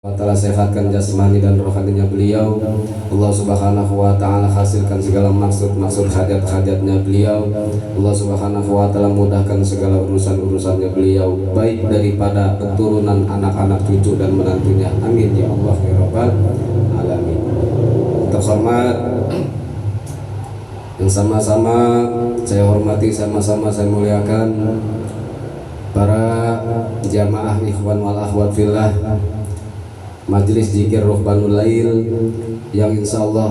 Ta'ala sehatkan jasmani dan rohaninya beliau. Allah Subhanahu wa Ta'ala hasilkan segala maksud hajat-hajatnya beliau. Allah Subhanahu wa Ta'ala mudahkan segala urusan-urusannya beliau, baik daripada keturunan, anak-anak, cucu dan menantunya. Amin ya Allah ya Rabbal alamin. Terhormat yang sama-sama saya hormati, sama-sama saya muliakan para jamaah ikhwan wal akhwat fillah Majelis Zikir Ruhbanul Lail yang insyaallah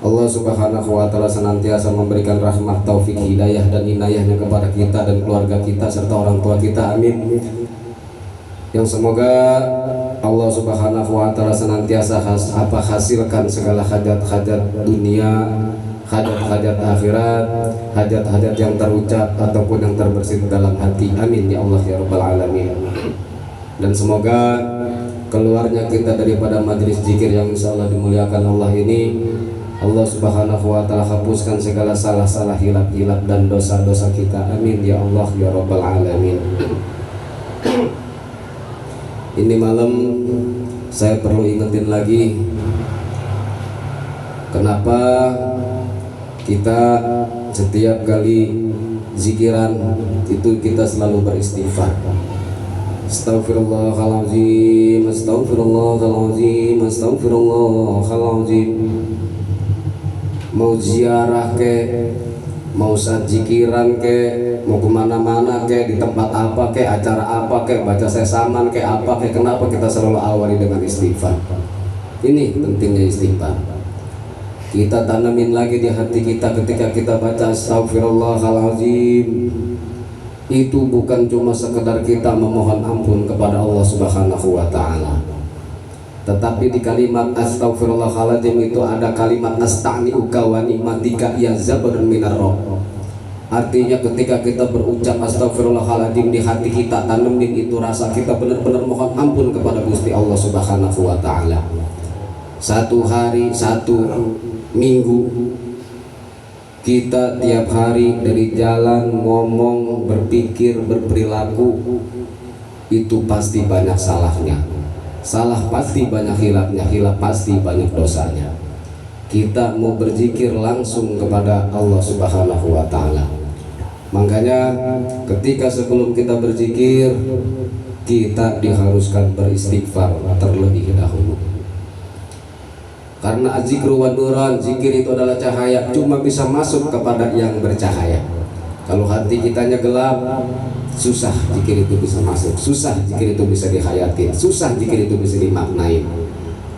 Allah Subhanahu wa Ta'ala senantiasa memberikan rahmat, taufik, hidayah dan inayahnya kepada kita dan keluarga kita serta orang tua kita, amin. Yang semoga Allah Subhanahu wa Ta'ala senantiasa hasilkan segala hajat-hajat dunia, hajat-hajat akhirat, hajat-hajat yang terucap ataupun yang terbersit dalam hati, amin ya Allah ya Rabbal alamin. Dan semoga keluarnya kita daripada majelis zikir yang insyaallah dimuliakan Allah ini, Allah Subhanahu wa Ta'ala hapuskan segala salah-salah, hilap-hilap dan dosa-dosa kita, amin ya Allah ya Rabbal alamin. Ini malam saya perlu ingetin lagi kenapa kita setiap kali zikiran itu kita selalu beristighfar. Astaghfirullahaladzim, astaghfirullahaladzim, astaghfirullahaladzim. Mau ziarah ke, mau saat zikiran ke, mau kemana-mana ke, di tempat apa ke, acara apa ke, baca sesaman ke, apa ke, kenapa kita selalu awali dengan istighfar? Ini pentingnya istighfar. Kita tanamin lagi di hati kita ketika kita baca astaghfirullahaladzim. Itu bukan cuma sekedar kita memohon ampun kepada Allah Subhanahu wa Ta'ala, tetapi di kalimat astaghfirullahaladzim itu ada kalimat asta'ni'uka wa ni'matika ya zabarun minar roh. Artinya ketika kita berucap astaghfirullahaladzim, di hati kita tanemin itu rasa kita benar-benar mohon ampun kepada Gusti Allah Subhanahu wa Ta'ala. Satu hari, satu minggu, kita tiap hari dari jalan, ngomong, berpikir, berperilaku, itu pasti banyak salahnya. Salah pasti banyak hilapnya, hilap pasti banyak dosanya. Kita mau berzikir langsung kepada Allah Subhanahu wa Ta'ala. Makanya ketika sebelum kita berzikir, kita diharuskan beristighfar terlebih dahulu. Karena zikru wa nuran, zikir itu adalah cahaya, cuma bisa masuk kepada yang bercahaya. Kalau hati kitanya gelap, susah zikir itu bisa masuk, susah zikir itu bisa dihayatin, susah zikir itu bisa dimaknain.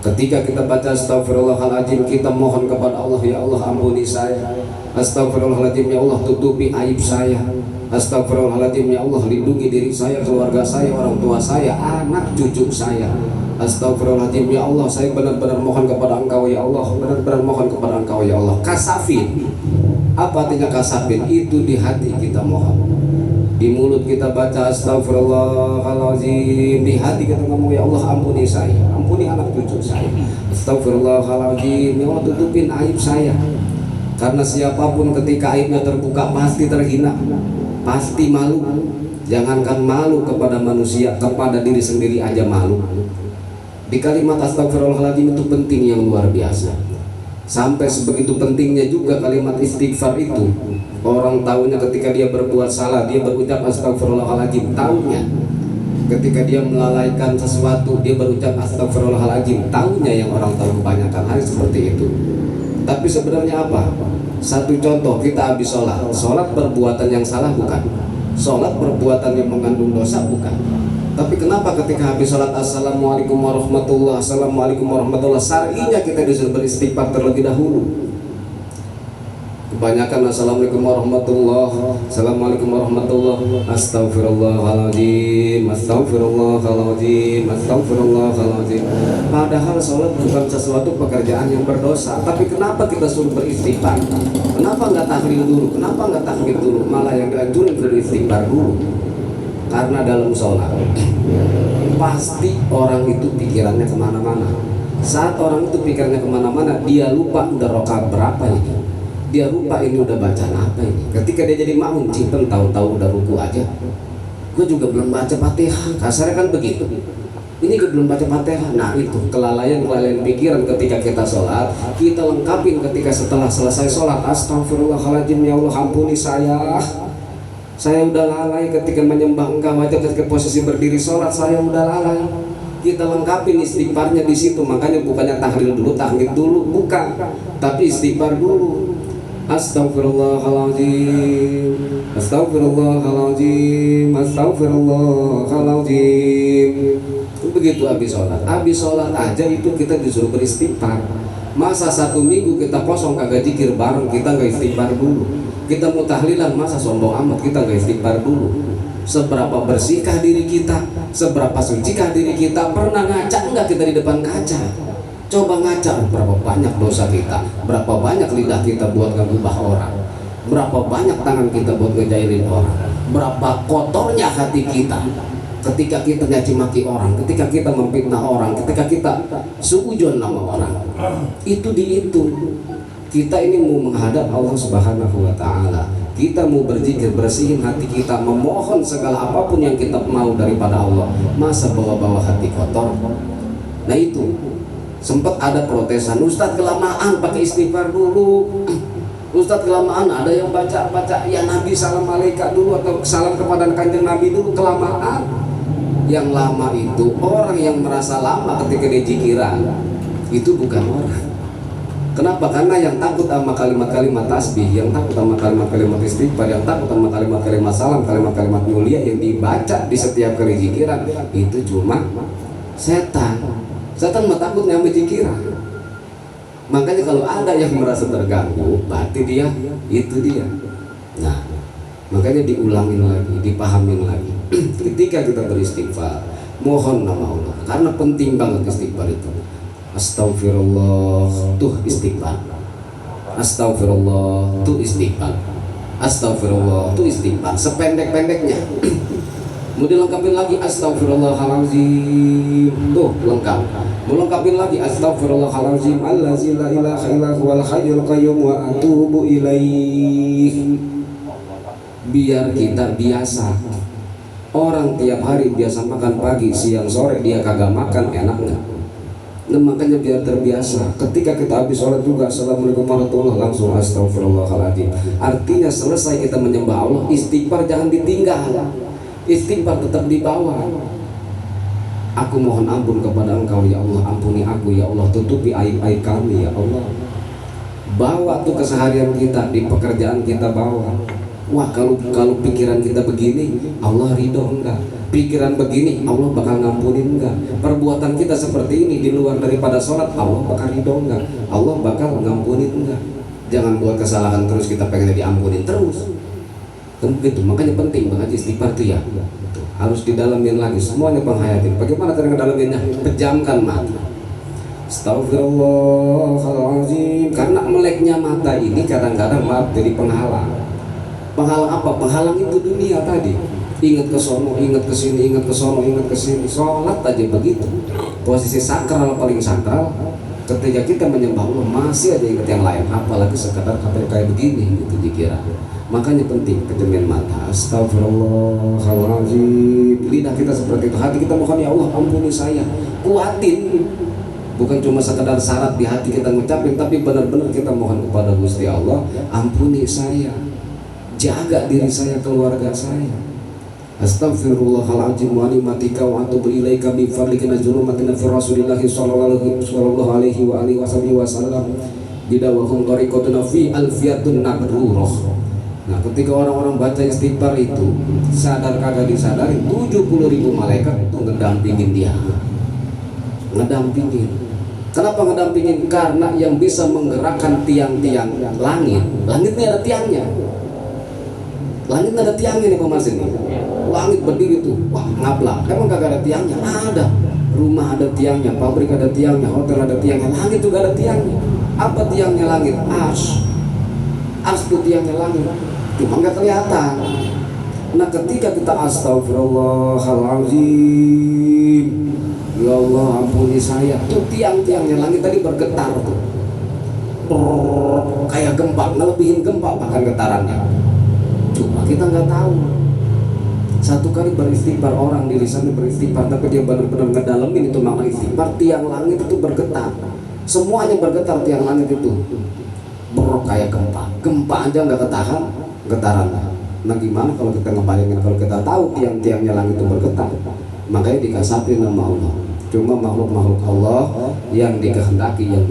Ketika kita baca astaghfirullahaladzim, kita mohon kepada Allah, ya Allah ampuni saya. Astaghfirullahaladzim, ya Allah tutupi aib saya. Astaghfirullahaladzim, ya Allah lindungi diri saya, keluarga saya, orang tua saya, anak cucu saya. Astaghfirullahaladzim, ya Allah saya benar-benar mohon kepada Engkau ya Allah, benar-benar mohon kepada Engkau ya Allah. Kasafin, apa artinya kasafin? Itu di hati kita mohon, di mulut kita baca astaghfirullahaladzim, di hati kita ngomong ya Allah ampuni saya, ampuni anak cucu saya. Astaghfirullahaladzim, ya Allah tutupin aib saya. Karena siapapun ketika aibnya terbuka pasti terhina, pasti malu. Jangankan malu kepada manusia, kepada diri sendiri aja malu. Di kalimat astaghfirullahaladzim itu penting yang luar biasa. Sampai sebegitu pentingnya juga kalimat istighfar itu. Orang tahunya ketika dia berbuat salah, dia berucap astaghfirullahaladzim. Tahunya ketika dia melalaikan sesuatu, dia berucap astaghfirullahaladzim. Tahunya yang orang tahu kebanyakan hari seperti itu. Tapi sebenarnya apa? Satu contoh, kita habis sholat. Sholat perbuatan yang salah bukan? Sholat perbuatan yang mengandung dosa bukan? Tapi kenapa ketika habis sholat assalamualaikum warahmatullah, assalamualaikum warahmatullah, syar'inya kita disuruh beristighfar terlebih dahulu. Kebanyakan assalamualaikum warahmatullah, assalamualaikum warahmatullah, astaghfirullahaladzim, astaghfirullahaladzim, astaghfirullahaladzim. Padahal sholat bukan sesuatu pekerjaan yang berdosa. Tapi kenapa kita suruh beristighfar? Kenapa nggak tahlil dulu? Kenapa nggak tahmid dulu? Malah yang dianjurin beristighfar dulu. Karena dalam sholat pasti orang itu pikirannya kemana-mana. Saat orang itu pikirannya kemana-mana, dia lupa udah rakaat berapa ini, dia lupa ini udah bacaan apa ini. Ketika dia jadi makmum, tahu-tahu udah ruku aja, gue juga belum baca Fatihah, kasarnya kan begitu. Ini belum baca Fatihah. Nah itu kelalaian pikiran ketika kita sholat, kita lengkapin ketika setelah selesai sholat. Astagfirullahaladzim, ya Allah ampuni saya udah lalai ketika menyembah Engkau aja, ketika posisi berdiri sholat saya udah lalai. Kita lengkapin istighfarnya di situ. Makanya bukannya tahlil dulu, tahmid dulu, bukan, tapi istighfar dulu. Astagfirullahaladzim, astagfirullahaladzim, astagfirullahaladzim. Begitu habis sholat aja itu kita disuruh beristighfar. Masa satu minggu kita kosong kagak zikir bareng, kita nggak istighfar dulu. Kita mau tahlilan, masa sombong amat kita nggak istighfar dulu. Seberapa bersihkah diri kita, seberapa sucikah diri kita? Pernah ngaca nggak kita di depan kaca? Coba ngaca, berapa banyak dosa kita, berapa banyak lidah kita buat ngegubah orang, berapa banyak tangan kita buat ngejairin orang, berapa kotornya hati kita ketika kita nyaci maki orang, ketika kita memfitnah orang, ketika kita suudzon nama orang. Itu kita ini mau menghadap Allah Subhanahu wa Ta'ala, kita mau berzikir, bersihin hati kita, memohon segala apapun yang kita mau daripada Allah. Masa bawa-bawa hati kotor? Nah itu sempat ada protesan, Ustadz kelamaan pakai istighfar dulu, Ustadz kelamaan ada yang baca ya Nabi salam alaika dulu atau salam kepada kanjeng Nabi dulu, kelamaan. Yang lama itu orang yang merasa lama ketika dia zikiran, itu bukan orang. Kenapa? Karena yang takut sama kalimat-kalimat tasbih, yang takut sama kalimat-kalimat istighfar, yang takut sama kalimat-kalimat salam, kalimat-kalimat mulia yang dibaca di setiap kali zikiran, itu cuma setan. Setan mah takut ngambil zikiran. Makanya kalau ada yang merasa terganggu, berarti dia itu dia. Nah, makanya diulangin lagi, dipahamin lagi. Ketika kita beristighfar, mohon nama Allah, karena penting banget istighfar itu. Astagfirullah, tuh istighfar. Astagfirullah, tuh istighfar. Astagfirullah, tuh istighfar. Sependek-pendeknya. Mau dilengkapin lagi astagfirullahaladzim, tuh lengkap. Mau lengkapin lagi astagfirullahaladzim, allazi la ilaha illa huwal hayyul qayyum wa atubu ilaih. Biar kita biasa. Orang tiap hari biasa makan pagi, siang, sore, dia kagak makan, enak nggak? Nah, makanya biar terbiasa. Ketika kita habis sholat juga assalamualaikum warahmatullahi wabarakatuh, langsung astagfirullahaladzim. Artinya selesai kita menyembah Allah, istighfar jangan ditinggal. Istighfar tetap dibawa. Aku mohon ampun kepada Engkau ya Allah, ampuni aku ya Allah, tutupi aib-aib kami ya Allah. Bawa tuh keseharian kita, di pekerjaan kita bawa. Wah, kalau pikiran kita begini, Allah ridho enggak? Pikiran begini, Allah bakal ngampunin enggak? Perbuatan kita seperti ini di luar daripada sholat, Allah bakal ridho enggak? Allah bakal ngampunin enggak? Jangan buat kesalahan terus kita pengen diampunin terus. Begitu, makanya penting banget istighfar itu ya. Harus didalamin lagi, semuanya penghayatin. Bagaimana cara ngedalaminnya? Pejamkan mata. Astagfirullahaladzim. Karena meleknya mata ini kadang-kadang maaf jadi penghalang. Penghalang apa? Penghalang itu dunia tadi. Ingat ke sono, ingat ke sini, ingat ke sono, ingat ke sini. Sholat aja begitu. Posisi sakral paling sakral. Ketika kita menyembah Allah masih aja ingat yang lain, apalagi sekadar kayak begini gitu dikira. Makanya penting pejamin mata. Astagfirullahaladzim. Lidah kita seperti itu, hati kita mohon ya Allah ampuni saya. Kuatin. Bukan cuma sekedar syarat di hati kita ngucapin, tapi benar-benar kita mohon kepada Gusti Allah, ampuni saya, jaga diri saya, keluarga saya. Astagfirullahaladzim wa ni'matika wa atubu ilaika bi fadlika najrumatina fi Rasulillah sallallahu alaihi wa alihi wasallam bidawahum tariqatuna fi alfiyatun nabrurah. Nah, ketika orang-orang baca istighfar itu, sadar kagak disadari 70.000 malaikat itu ngedampingin dia. Ngedampingin. Kenapa ngedampingin? Karena yang bisa menggerakkan tiang-tiang langit. Langitnya ada tiangnya. Langit ada tiangnya nih Pak Mas ini. Langit berdiri tuh, wah ngaplak. Emang kagak ada tiangnya? Ada. Rumah ada tiangnya, pabrik ada tiangnya, hotel ada tiangnya, langit juga ada tiangnya. Apa tiangnya langit? Ars. Ars itu tiangnya langit. Cuma nggak kelihatan. Nah, ketika kita astagfirullahaladzim, ya Allah ampuni saya, tuh tiang-tiangnya langit tadi bergetar tuh. Kayak gempa, ngelebihin gempa bahkan getarannya. Cuma kita nggak tahu. Satu kali beristighfar orang di lisannya beristighfar, tapi dia benar-benar ngedalemin itu makna istighfar, tiang langit itu bergetar, semuanya bergetar tiang langit itu, kayak gempa aja nggak ketahan getaran. Nah gimana kalau kita ngebayangin, kalau kita tahu tiang-tiangnya langit itu bergetar, makanya dikasapin nama Allah. Cuma makhluk-makhluk Allah yang dikehendaki, yang